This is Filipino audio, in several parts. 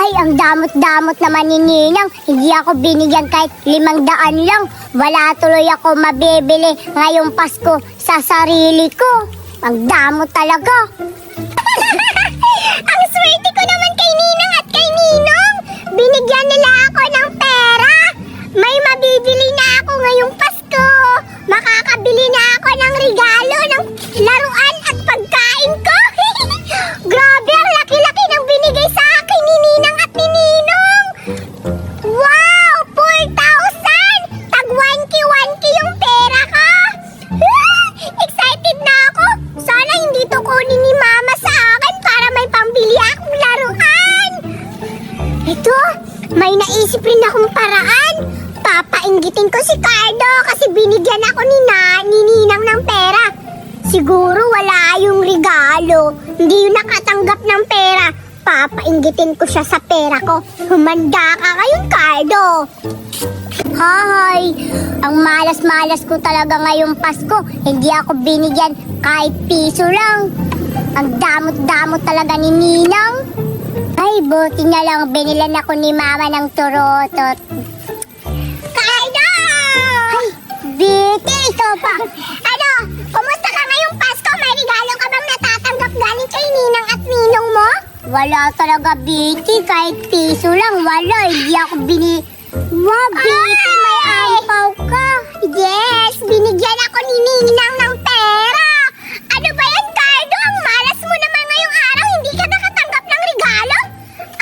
Ay, ang damot-damot naman ni Ninang. Hindi ako binigyan kahit 500 lang. Wala tuloy ako mabibili ngayong Pasko sa sarili ko. Ang damot talaga. Ang swerte ko naman kay Ninang at kay Ninong. Binigyan nila ako ng pera. May mabibili na ako ngayong Pasko. Makakabili na ako ng regalo, ng laruan at pagkain ko. Grabe, ang laki-laki ng binigay sa akin ni Ninang at ni Ninong. Wow! 4,000! Tag 1K yung pera ko. Excited na ako. Sana hindi to kunin ni Mama sa akin para may pambili akong laruan. Ito, may naisip rin akong paraan. Papainggitin ko si Cardo kasi binigyan ako ni Ninang ng pera. Siguro wala yung regalo. Hindi yung nakatanggap ng pera. Papainggitin ko siya sa pera ko. Humanda ka ngayon, Cardo. Hi! Ang malas-malas ko talaga ngayong Pasko. Hindi ako binigyan kahit piso lang. Ang damot-damot talaga ni Ninang. Ay, buti na lang binilan ako ni Mama ng turotot. Cardo! Ay, Vicky, ito pa. Ano, kumusta ka ngayong Pasko? May regalo ka bang natatanggap galing kay Ninang at Ninong mo? Wala talaga, Vicky. Kahit piso lang, wala. Hindi ako Wow, Vicky, may ampaw ka. Yes, binigyan ako ni Ninang ng pera. Ano ba yan, Cardo? Ang malas mo naman ngayong araw. Hindi ka nakatanggap ng regalo?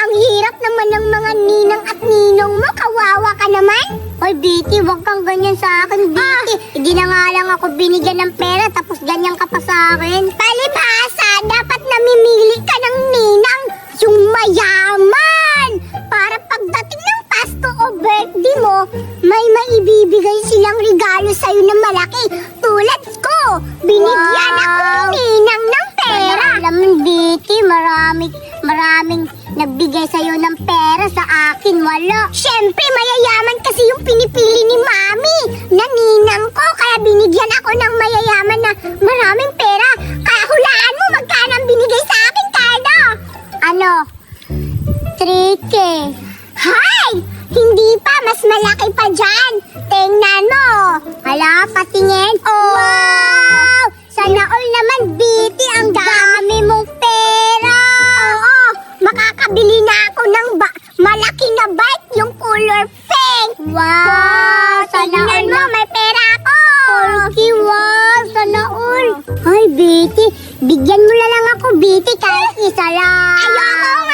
Ang hirap naman ng mga Ninang at Ninong mo. Kawawa ka naman. Hoy, Vicky, huwag kang ganyan sa akin, Vicky. Hindi na nga lang ako binigyan ng pera tapos ganyan ka pa sa akin. Palibhasa, dapat namimili ka ng Ninang. Yung mayaman. Para pagdating ng Pasko o birthday mo, may maibibigay silang regalo sa'yo na malaki. Tulad ko, binigyan ako ng Ninang ng pera. Alam mo, Vicky, maraming nagbigay sa'yo ng pera, sa akin wala. Siyempre, mayayaman kasi yung pinipili ni Mami na Ninang ko. Kaya binigyan ako ng mayayaman na maraming pera. Kaya hulaan mo magkano ang binigay sa akin, Cardo. Ano? 3K. Hay! Hindi pa, mas malaki pa dyan. Tingnan mo. Hala, patingin. Oh! Wow! Sana all naman, Vicky, ang dami mong pera. Oo, makakabili na ako ng malaki na bike, yung color pink. Wow! Sana all mo, may pera ako. Porky, wow! Sana all. Ay, Vicky, bigyan mo na lang ako, Vicky, kahit isa lang. Ayoko nga.